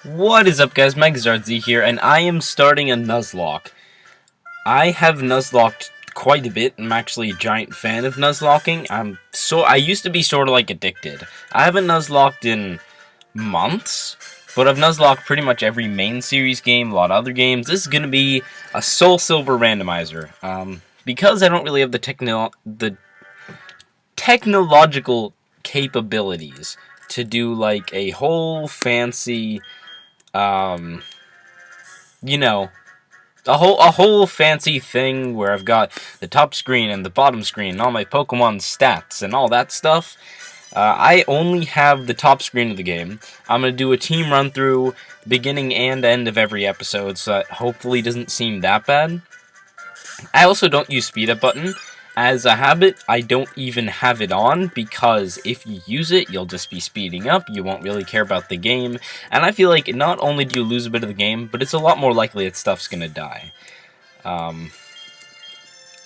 What is up, guys? MegaZardZ here, and I am starting a Nuzlocke. I have Nuzlocked quite a bit. I'm actually a giant fan of Nuzlocking. I used to be sort of like addicted. I haven't Nuzlocked in months, but I've Nuzlocked pretty much every main series game, a lot of other games. This is gonna be a Soulsilver randomizer. Because I don't really have the technological capabilities to do like a whole fancy you know, a whole fancy thing where I've got the top screen and the bottom screen and all my Pokemon stats and all that stuff. I only have the top screen of the game. I'm going to do a team run through beginning and end of every episode, so that hopefully doesn't seem that bad. I also don't use speed up button. As a habit, I don't even have it on, because if you use it, you'll just be speeding up, you won't really care about the game, and I feel like not only do you lose a bit of the game, but it's a lot more likely that stuff's gonna die. I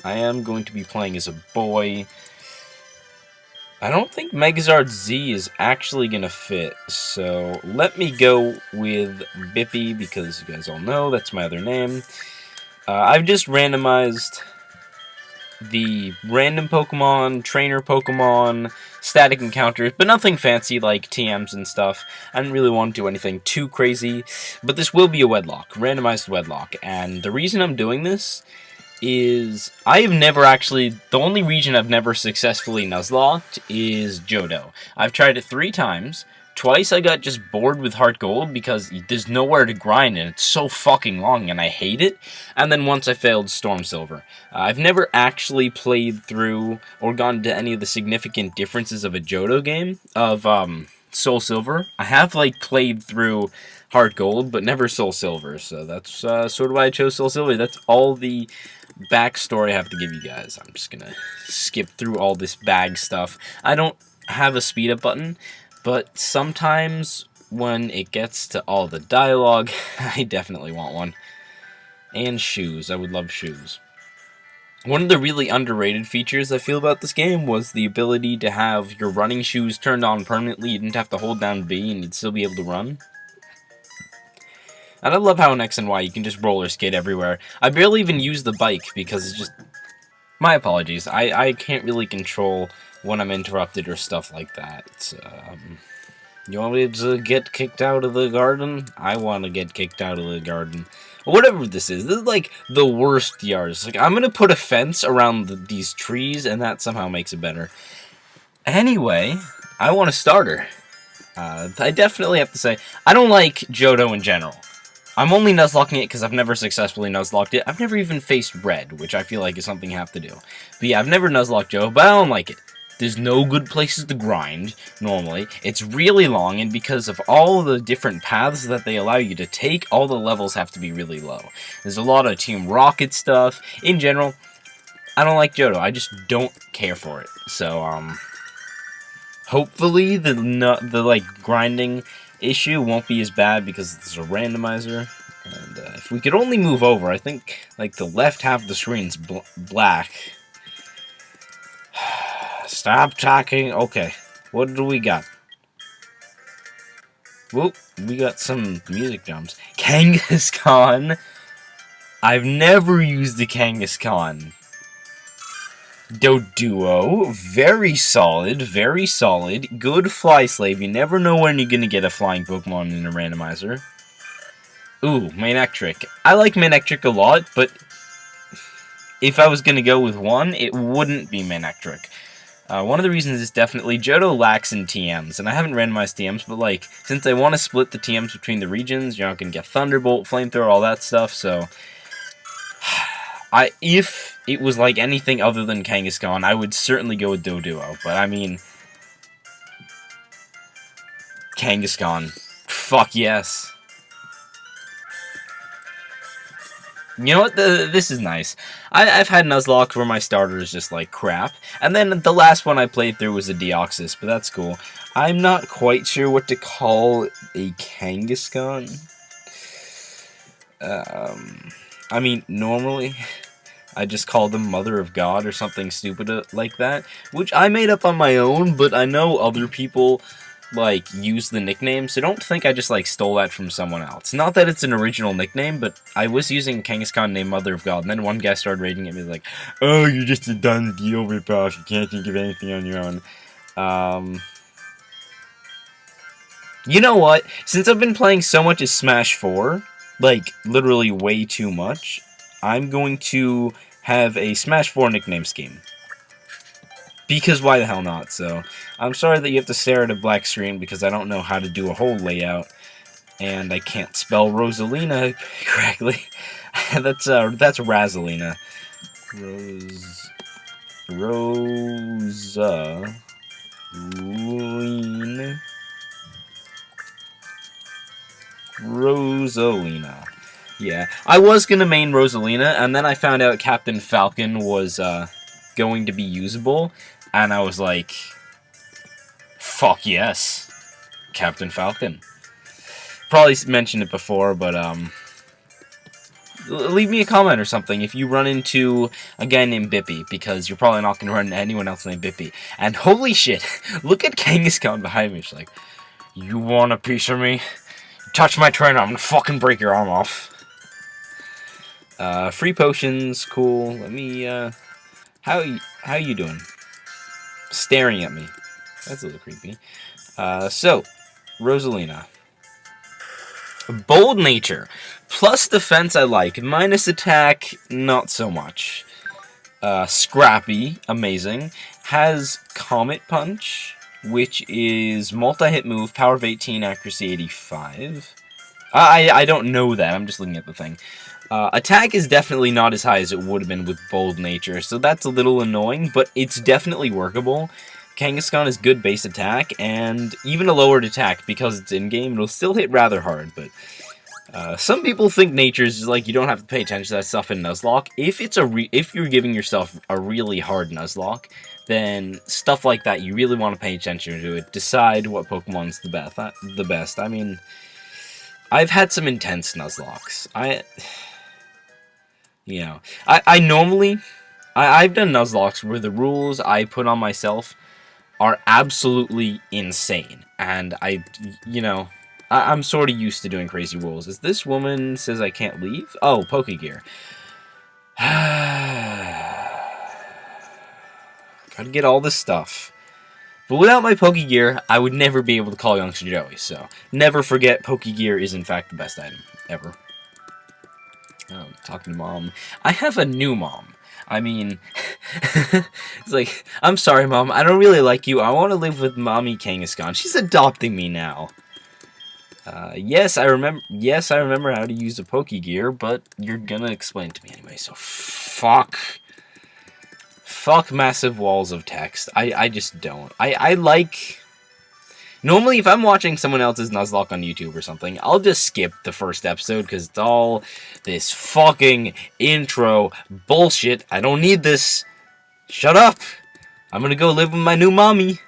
am going to be playing as a boy. I don't think MegaZardZ is actually gonna fit, so let me go with Bippy, because you guys all know that's my other name. I've just randomized the random Pokemon, trainer Pokemon, static encounters, but nothing fancy like TMs and stuff. I didn't really want to do anything too crazy, but this will be a Wedlocke, randomized Wedlocke, and the reason I'm doing this is I have never actually, the only region I've never successfully Nuzlocked is Johto. I've tried it 3 times. Twice I got just bored with Heart Gold because there's nowhere to grind and it's so fucking long and I hate it. And then once I failed Stormsilver. I've never actually played through or gone to any of the significant differences of a Johto game, of Soulsilver. I have like played through Heart Gold, but never Soulsilver, so that's sort of why I chose Soulsilver. That's all the backstory I have to give you guys. I'm just gonna skip through all this bag stuff. I don't have a speed up button, but sometimes when it gets to all the dialogue, I definitely want one. And shoes. I would love shoes. One of the really underrated features I feel about this game was the ability to have your running shoes turned on permanently. You didn't have to hold down B and you'd still be able to run. And I love how in X and Y you can just roller skate everywhere. I barely even use the bike because it's just... My apologies. I can't really control when I'm interrupted or stuff like that. You want me to get kicked out of the garden? I want to get kicked out of the garden. Whatever this is like the worst yards. Like, I'm gonna put a fence around these trees, and that somehow makes it better. Anyway, I want a starter. I definitely have to say, I don't like Johto in general. I'm only Nuzlocking it because I've never successfully Nuzlocked it. I've never even faced Red, which I feel like is something you have to do. But yeah, I've never Nuzlocked Johto, but I don't like it. There's no good places to grind, normally. It's really long, and because of all the different paths that they allow you to take, all the levels have to be really low. There's a lot of Team Rocket stuff. In general, I don't like Johto. I just don't care for it. So, hopefully the like, grinding issue won't be as bad because it's a randomizer. And if we could only move over, I think, like, the left half of the screen's black. Stop talking. Okay, what do we got? Whoop, we got some music jumps. Kangaskhan. I've never used the Kangaskhan. Doduo, very solid, very solid. Good Fly Slave. You never know when you're gonna get a flying Pokemon in a randomizer. Ooh, Manectric. I like Manectric a lot, but if I was gonna go with one, it wouldn't be Manectric. One of the reasons is definitely Johto lacks in TMs, and I haven't randomized TMs, but like, since I want to split the TMs between the regions, you're not gonna get Thunderbolt, Flamethrower, all that stuff, so... if it was like anything other than Kangaskhan, I would certainly go with Doduo, but I mean... Kangaskhan. Fuck yes. You know what? This is nice. I've had Nuzlocke where my starter is just like crap, and then the last one I played through was a Deoxys, but that's cool. I'm not quite sure what to call a Kangaskhan. I mean, normally I just call them Mother of God or something stupid like that, which I made up on my own, but I know other people like, use the nickname, so don't think I just, like, stole that from someone else. Not that it's an original nickname, but I was using Kangaskhan named Mother of God, and then one guy started rating at me like, oh, you're just a done deal ripoff, you can't think of anything on your own. You know what? Since I've been playing so much as Smash 4, like, literally way too much, I'm going to have a Smash 4 nickname scheme. Because why the hell not? So, I'm sorry that you have to stare at a black screen because I don't know how to do a whole layout. And I can't spell Rosalina correctly. that's Razalina. Rosalina. Yeah, I was gonna main Rosalina, and then I found out Captain Falcon was going to be usable, and I was like, fuck yes, Captain Falcon. Probably mentioned it before, but leave me a comment or something if you run into a guy named Bippy, because you're probably not gonna run into anyone else named Bippy. And holy shit, look at Kangaskhan behind me. She's like, you want a piece of me? Touch my trainer, I'm gonna fucking break your arm off. Free potions, cool. Let me, how you doing? Staring at me. That's a little creepy. So, Rosalina. Bold nature. Plus defense I like. Minus attack, not so much. Scrappy, amazing. Has Comet Punch, which is multi-hit move, power of 18, accuracy 85. I don't know that, I'm just looking at the thing. Attack is definitely not as high as it would have been with Bold Nature, so that's a little annoying, but it's definitely workable. Kangaskhan is good base attack, and even a lowered attack, because it's in-game, it'll still hit rather hard, but... some people think nature is like you don't have to pay attention to that stuff in Nuzlocke. If you're giving yourself a really hard Nuzlocke, then stuff like that you really want to pay attention to it. Decide what Pokemon's the best. I mean, I've had some intense Nuzlocks. I've done Nuzlocks where the rules I put on myself are absolutely insane, and I'm sort of used to doing crazy rules. Is this woman says I can't leave? Oh, Pokegear. Gotta get all this stuff. But without my Pokegear, I would never be able to call Youngster Joey, so never forget Pokegear is in fact the best item, ever. Oh, talking to Mom. I have a new mom. I mean, it's like, I'm sorry, Mom, I don't really like you. I want to live with Mommy Kangaskhan. She's adopting me now. Yes, I remember how to use a Pokegear, but you're gonna explain it to me anyway, so fuck. Fuck massive walls of text. I just don't. I like... Normally, if I'm watching someone else's Nuzlocke on YouTube or something, I'll just skip the first episode, because it's all this fucking intro bullshit. I don't need this. Shut up. I'm gonna go live with my new mommy.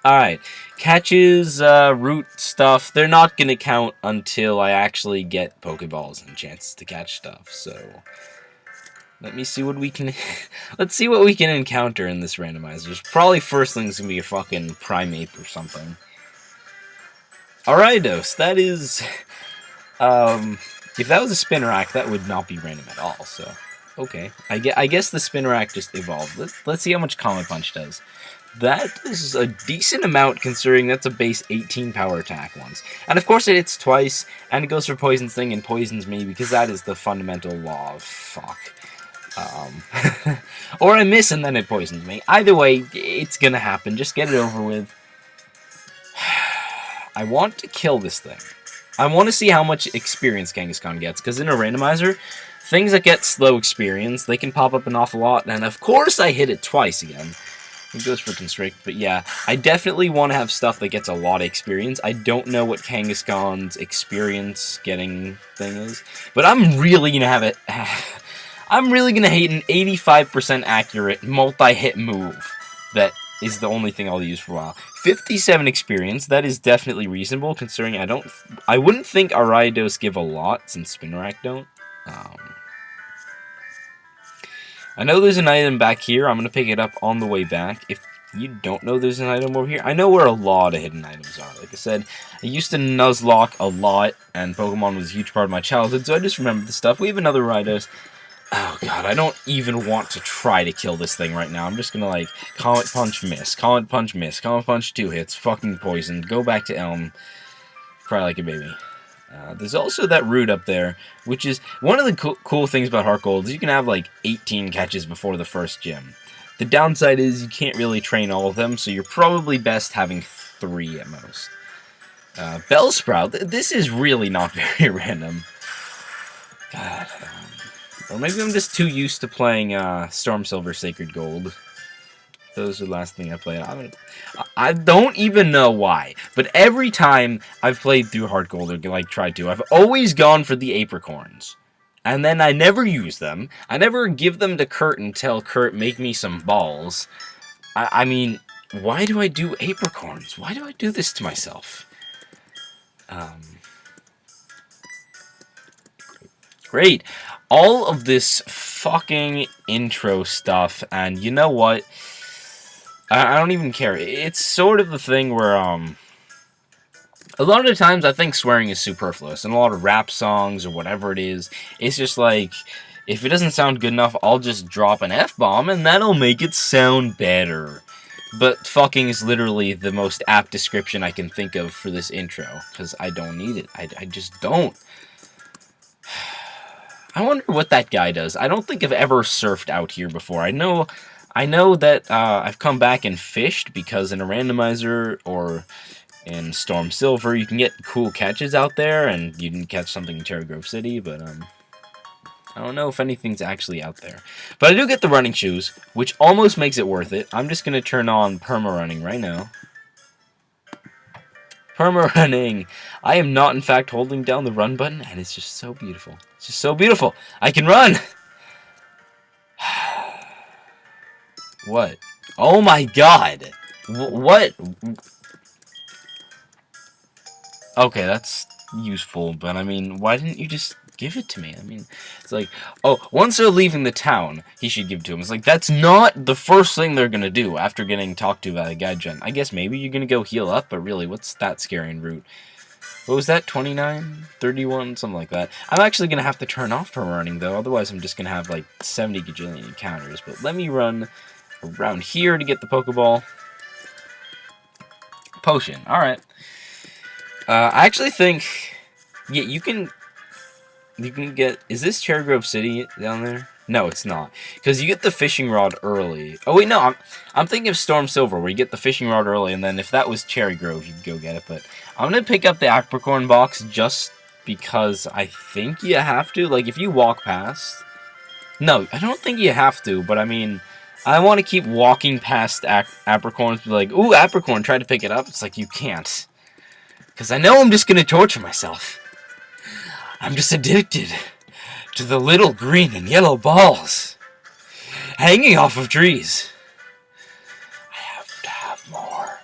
Alright, catches, root stuff, they're not gonna count until I actually get Pokeballs and chances to catch stuff, so... Let me see what we can... Let's see what we can encounter in this randomizer. Probably first thing's gonna be a fucking Primeape or something. Aridos, that is... if that was a Spinarak, that would not be random at all, so... Okay, I guess the Spinarak just evolved. Let's see how much Comet Punch does. That is a decent amount, considering that's a base 18 power attack once. And of course it hits twice, and it goes for Poison Sting and poisons me, because that is the fundamental law of fuck. Or I miss and then it poisons me. Either way, it's gonna happen. Just get it over with. I want to kill this thing. I want to see how much experience Kangaskhan gets, because in a randomizer, things that get slow experience, they can pop up an awful lot, and of course I hit it twice again. It goes for Constrict, but yeah, I definitely want to have stuff that gets a lot of experience. I don't know what Kangaskhan's experience getting thing is, but I'm really gonna have it. I'm really gonna hate an 85% accurate multi-hit move that is the only thing I'll use for a while. 57 experience, that is definitely reasonable, considering I wouldn't think Aridos give a lot, since Spinarak don't. I know there's an item back here. I'm going to pick it up on the way back. If you don't know there's an item over here, I know where a lot of hidden items are. Like I said, I used to Nuzlocke a lot, and Pokemon was a huge part of my childhood, so I just remember the stuff. We have another Ridos. Oh god, I don't even want to try to kill this thing right now. I'm just gonna, like, Comet Punch, miss. Comet Punch, miss. Comet Punch, 2 hits. Fucking poisoned. Go back to Elm. Cry like a baby. There's also that route up there, which is one of the cool things about Heart Gold is you can have like 18 catches before the first gym. The downside is you can't really train all of them, so you're probably best having 3 at most. Bellsprout, this is really not very random. God, or maybe I'm just too used to playing Soulsilver Sacred Gold. Those are the last thing I played. I don't even know why, but every time I've played through Heart Gold or like tried to, I've always gone for the apricorns. And then I never use them. I never give them to Kurt and tell Kurt, make me some balls. I mean, why do I do apricorns? Why do I do this to myself? Great. All of this fucking intro stuff, and you know what? I don't even care. It's sort of the thing where, a lot of the times I think swearing is superfluous. In a lot of rap songs or whatever it is, it's just like, if it doesn't sound good enough, I'll just drop an F-bomb and that'll make it sound better. But fucking is literally the most apt description I can think of for this intro, because I don't need it. I just don't. I wonder what that guy does. I don't think I've ever surfed out here before. I know that I've come back and fished because in a randomizer or in Soulsilver you can get cool catches out there, and you can catch something in Cherry Grove City, but I don't know if anything's actually out there. But I do get the running shoes, which almost makes it worth it. I'm just going to turn on perma running right now. Perma running! I am not in fact holding down the run button, and it's just so beautiful. It's just so beautiful! I can run! What? Oh my god! What? Okay, that's useful, but I mean, why didn't you just give it to me? I mean, it's like, oh, once they're leaving the town, he should give it to him. It's like, that's not the first thing they're gonna do after getting talked to by the Gaijin. I guess maybe you're gonna go heal up, but really, what's that scaring route? What was that, 29? 31? Something like that. I'm actually gonna have to turn off perma running, though, otherwise I'm just gonna have, like, 70 gajillion encounters. But let me run around here to get the Pokeball. Potion, alright. I actually think, yeah, you can get, is this Cherry Grove City down there? No, it's not, because you get the fishing rod early. Oh wait, no, I'm thinking of Soulsilver, where you get the fishing rod early, and then if that was Cherry Grove, you could go get it, but I'm gonna pick up the apricorn box just because I think you have to. Like, if you walk past, no, I don't think you have to, but I mean, I want to keep walking past apricorns, be like, ooh, apricorn, try to pick it up. It's like, you can't. Because I know I'm just going to torture myself. I'm just addicted to the little green and yellow balls hanging off of trees. I have to have more.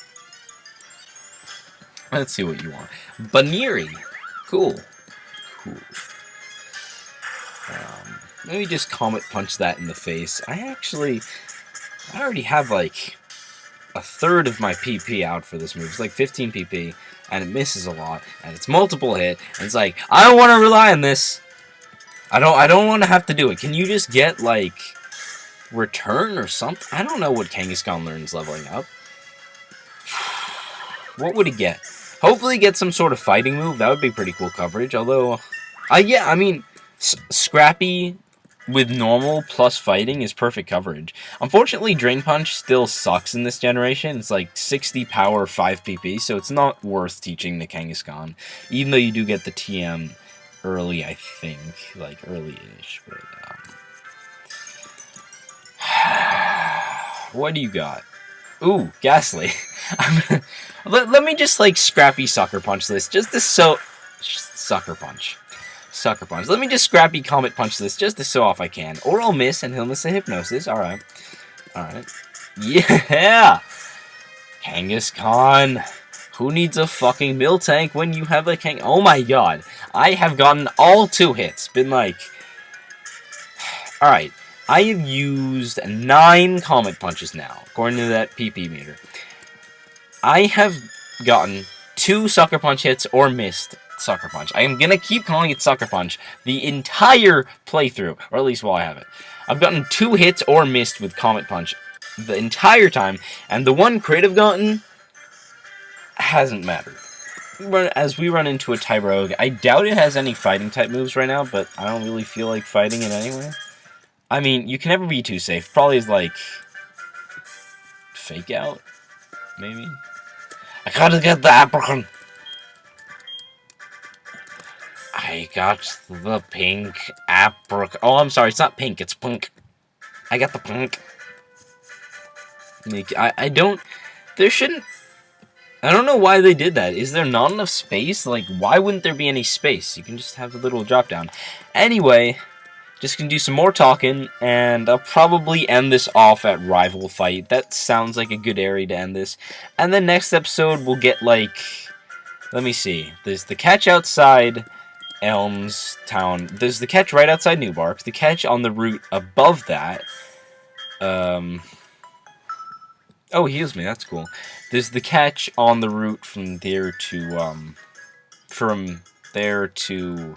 Let's see what you want. Baniri. Cool. Cool. Let me just Comet Punch that in the face. I already have like a third of my PP out for this move. It's like 15 PP, and it misses a lot, and it's multiple hit, and it's like, I don't want to rely on this. I don't want to have to do it. Can you just get, like, return or something? I don't know what Kangaskhan learns leveling up. What would he get? Hopefully get some sort of fighting move. That would be pretty cool coverage, although, yeah, I mean, Scrappy with normal plus fighting is perfect coverage. Unfortunately, Drain Punch still sucks in this generation. It's like 60 power, 5 PP, so it's not worth teaching the Kangaskhan. Even though you do get the TM early, I think. Like, early-ish. But, what do you got? Ooh, Ghastly. Let me just, like, Scrappy Sucker Punch this. Just to Sucker Punch. Sucker Punch. Let me just Scrappy Comet Punch this just to show off I can. Or I'll miss and he'll miss a Hypnosis. Alright. Alright. Yeah! Kangaskhan. Who needs a fucking Miltank when you have a Kang... Oh my god. I have gotten all 2 hits. Been like... Alright. I have used 9 Comet Punches now, according to that PP meter. I have gotten 2 Sucker Punch hits or missed Sucker Punch. I am going to keep calling it Sucker Punch the entire playthrough, or at least while I have it. I've gotten 2 hits or missed with Comet Punch the entire time, and the 1 crit I've gotten hasn't mattered. As we run into a Tyrogue, I doubt it has any fighting type moves right now, but I don't really feel like fighting it anyway. I mean, you can never be too safe. Probably is like Fake Out, maybe. I gotta get the apricot. I got the pink apricot. Oh, I'm sorry, it's not pink, it's punk. I got the punk. I don't. There shouldn't. I don't know why they did that. Is there not enough space? Like, why wouldn't there be any space? You can just have a little drop down. Anyway, just gonna do some more talking, and I'll probably end this off at Rival Fight. That sounds like a good area to end this. And then next episode, we'll get, like... Let me see. There's the catch outside Elms Town. There's the catch right outside Newbark. The catch on the route above that. Oh, he heals me. That's cool. There's the catch on the route from there to,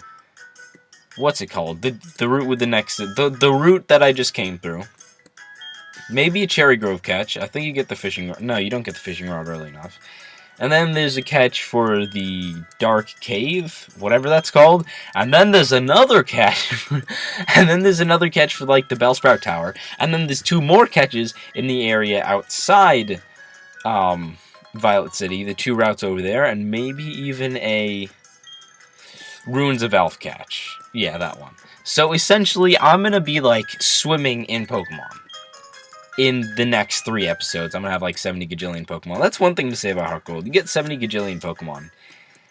what's it called? The route with the next, the route that I just came through. Maybe a Cherry Grove catch. I think you get the fishing rod. No, you don't get the fishing rod early enough. And then there's a catch for the Dark Cave, whatever that's called. And then there's another catch. And then there's another catch for, like, the Bellsprout Tower. And then there's 2 more catches in the area outside Violet City. The 2 routes over there. And maybe even a Ruins of Elf catch. Yeah, that one. So, essentially, I'm going to be, like, swimming in Pokemon. In the next 3 episodes, I'm going to have like 70 gajillion Pokemon. That's one thing to say about Heart Gold. You get 70 gajillion Pokemon.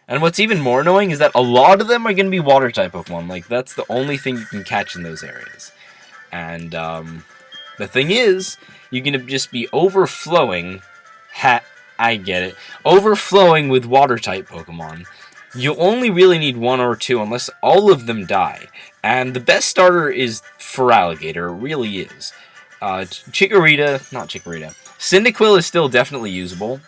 And what's even more annoying is that a lot of them are going to be Water-type Pokemon. Like, that's the only thing you can catch in those areas. And, the thing is, you're going to just be overflowing... I get it. Overflowing with Water-type Pokemon. You only really need 1 or 2 unless all of them die. And the best starter is Feraligatr. It really is. Cyndaquil is still definitely usable.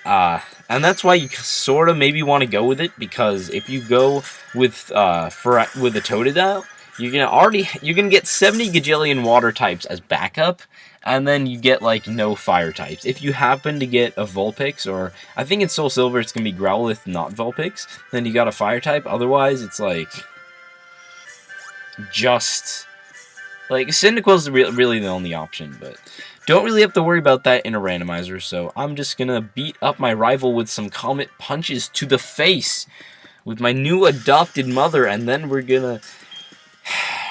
And that's why you sort of maybe want to go with it, because if you go with a Totodile, you're gonna get 70 gajillion water types as backup, and then you get like no fire types. If you happen to get a Vulpix, or I think in Soulsilver it's gonna be Growlithe, not Vulpix, then you got a fire type. Otherwise, it's like just. Like, Cyndaquil's really the only option, but don't really have to worry about that in a randomizer, so I'm just gonna beat up my rival with some Comet Punches to the face with my new adopted mother, and then we're gonna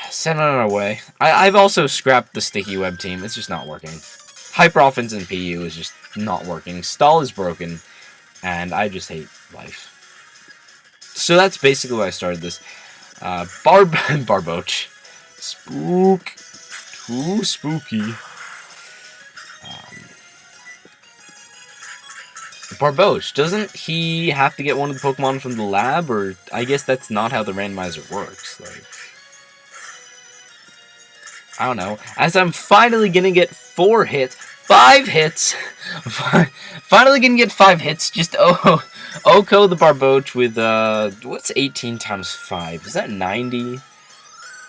send on our way. I've also scrapped the Sticky Web team. It's just not working. Hyper Offense and PU is just not working. Stall is broken, and I just hate life. So that's basically why I started this. Barboach. Spook. Too spooky. Barboach, doesn't he have to get one of the Pokemon from the lab? Or I guess that's not how the randomizer works. Like, I don't know. As I'm finally gonna get 5 hits. Finally gonna get 5 hits. Just Oko the Barboach with what's 18 times 5? Is that 90?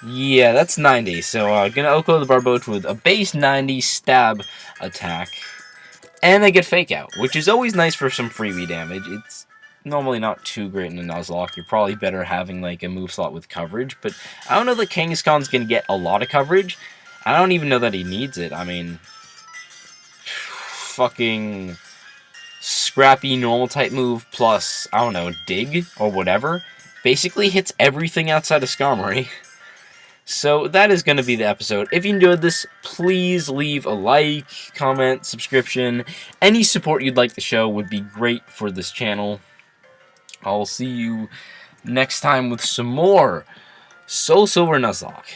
Yeah, that's 90. So, gonna Oko the Barboach with a base 90 stab attack. And I get Fake Out, which is always nice for some freebie damage. It's normally not too great in a Nuzlocke. You're probably better having, like, a move slot with coverage. But I don't know that Kangaskhan's gonna get a lot of coverage. I don't even know that he needs it. I mean, fucking scrappy normal type move plus, I don't know, dig or whatever. Basically hits everything outside of Skarmory. So that is going to be the episode. If you enjoyed this, please leave a like, comment, subscription. Any support you'd like the show would be great for this channel. I'll see you next time with some more Soulsilver Nuzlocke.